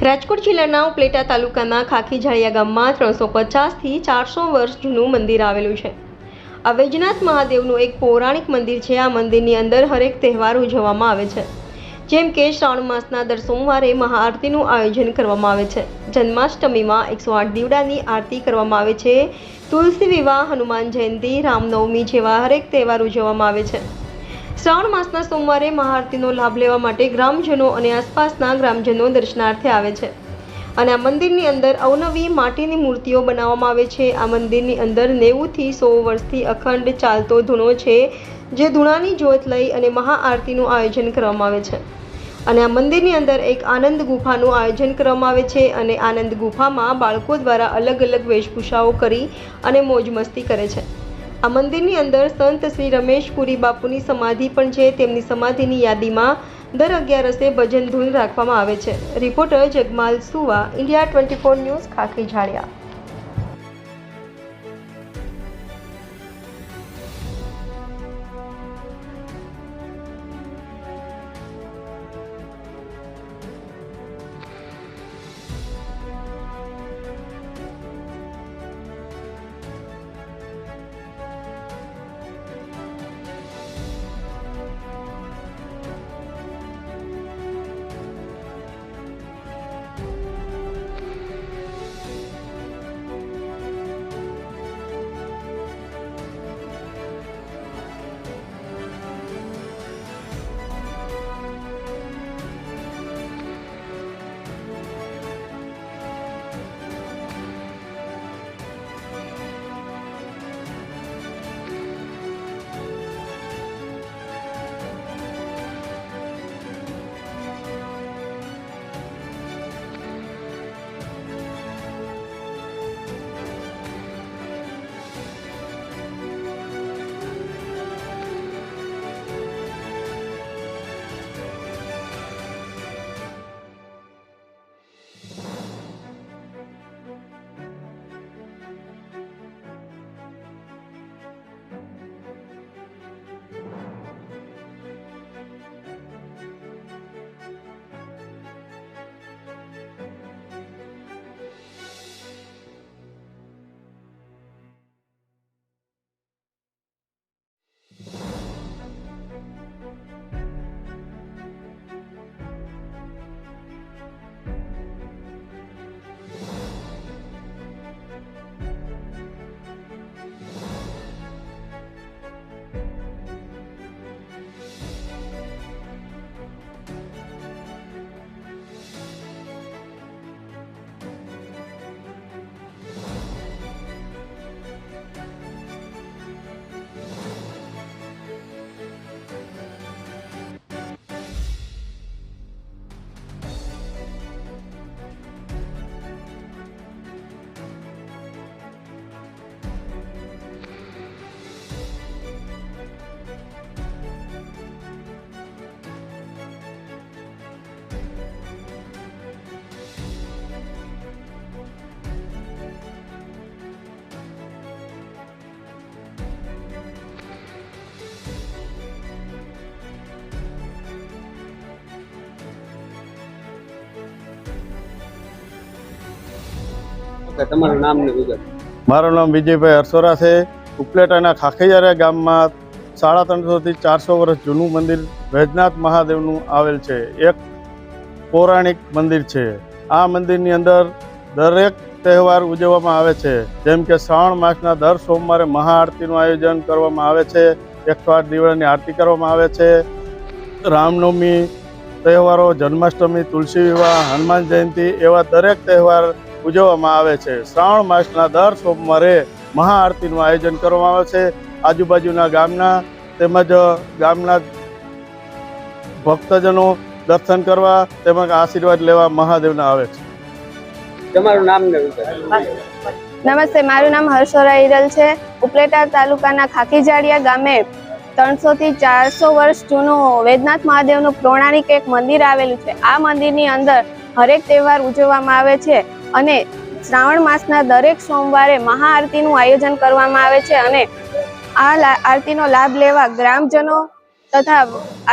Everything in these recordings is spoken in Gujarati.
રાજકોટ જિલ્લાના ઉપલેટા તાલુકાના ખાખીજાળિયા ગામમાં 350 થી 400 વર્ષ જૂનું મંદિર આવેલું છે। આ વૈજનાથ મહાદેવનું એક પૌરાણિક મંદિર છે। આ મંદિરની અંદર હરેક તહેવાર ઉજવવામાં આવે છે, જેમ કે શ્રાવણ માસના દર સોમવારે મહાઆરતીનું આયોજન કરવામાં આવે છે। જન્માષ્ટમીમાં 108 દીવડાની આરતી કરવામાં આવે છે। તુલસી વિવાહ, હનુમાન જયંતિ, રામનવમી જેવા હરેક તહેવાર ઉજવવામાં આવે છે। શ્રાવણ માસના સોમવારે મહાઆરતીનો લાભ લેવા માટે ગ્રામજનો અને આસપાસના ગ્રામજનો દર્શનાર્થે આવે છે અને આ મંદિરની અંદર અવનવી માટીની મૂર્તિઓ બનાવવામાં આવે છે। આ મંદિરની અંદર 90 થી 100 વર્ષથી અખંડ ચાલતો ધૂણો છે, જે ધૂણાની જ્યોત લઈ અને મહાઆરતીનું આયોજન કરવામાં આવે છે અને આ મંદિરની અંદર એક આનંદ ગુફાનું આયોજન કરવામાં આવે છે અને આનંદ ગુફામાં બાળકો દ્વારા અલગ અલગ વેશભૂષાઓ કરી અને મોજ મસ્તી કરે છે। આ મંદિરની અંદર સંત શ્રી રમેશપુરી બાપુની સમાધિ પણ છે। તેમની સમાધિની યાદીમાં દર 11 ભજન ધૂન રાખવામાં આવે છે। રિપોર્ટર જગમાલ સુવા, ઇન્ડિયા 24 ન્યૂઝ, ખાખીજાળિયા। તમારું નામ ને વિગત? મારું નામ વિજયભાઈ હરસોરા છે। ઉપલેટાના ખાખીજાળિયા ગામમાં 350 થી 400 વર્ષ જૂનું મંદિર વૈજનાથ મહાદેવનું આવેલ છે। એક પૌરાણિક મંદિર છે। આ મંદિરની અંદર દરેક તહેવાર ઉજવવામાં આવે છે, જેમ કે શ્રાવણ માસના દર સોમવારે મહાઆરતીનું આયોજન કરવામાં આવે છે। 108 દીવડાની આરતી કરવામાં આવે છે। રામનવમી તહેવારો, જન્માષ્ટમી, તુલસી વિવાહ, હનુમાન જયંતિ એવા દરેક તહેવાર ઉજવવામાં આવે છે। શ્રાવણ માસના દર સોમવારે મહાઆરતીનું આયોજન કરવામાં આવે છે। આજુબાજુના ગામના તેમજ ગામના ભક્તજનો દર્શન કરવા તેમજ આશીર્વાદ લેવા મહાદેવના આવે છે। તમારું નામ ને વિગત? નમસ્તે, મારું નામ હર્ષોરા હિરલ છે। ઉપલેટા તાલુકાના ખાખીજાળિયા ગામે 300 થી 400 વર્ષ જૂનું વૈજનાથ મહાદેવનું પૌરાણિક એક મંદિર આવેલું છે। આ મંદિરની અંદર હરેક તહેવાર ઉજવવામાં આવે છે અને શ્રાવણ માસના દરેક સોમવારે મહાઆરતીનું આયોજન કરવામાં આવે છે અને આ આરતીનો લાભ લેવા ગ્રામજનો તથા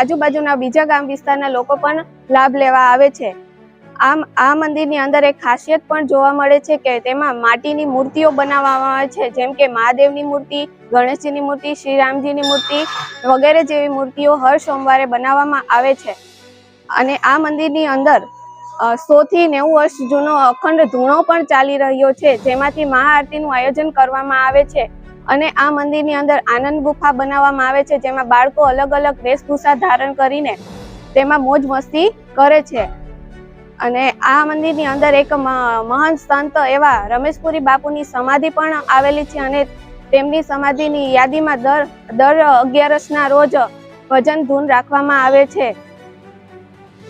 આજુબાજુના બીજા ગામ વિસ્તારના લોકો પણ લાભ લેવા આવે છે। આ મંદિરની અંદર એક ખાસિયત પણ જોવા મળે છે કે તેમાં માટીની મૂર્તિઓ બનાવવામાં આવે છે, જેમ કે મહાદેવની મૂર્તિ, ગણેશજીની મૂર્તિ, શ્રીરામજીની મૂર્તિ વગેરે જેવી મૂર્તિઓ હર સોમવારે બનાવવામાં આવે છે. અને આ મંદિરની અંદર 100 થી 90 વર્ષ જૂનો અખંડ ધૂણો પણ ચાલી રહ્યો છે, જેમાંથી મહાઆરતીનું આયોજન કરવામાં આવે છે. અને આ મંદિરની અંદર આનંદ ગુફા બનાવવામાં આવે છે, જેમાં બાળકો અલગ અલગ વેશભૂષા ધારણ કરીને તેમાં મોજ મસ્તી કરે છે. અને આ મંદિરની અંદર એક મહાન સંત એવા રમેશપુરી બાપુની સમાધિ પણ આવેલી છે અને તેમની સમાધિની યાદીમાં દર 11ના રોજ ભજન ધૂન રાખવામાં આવે છે.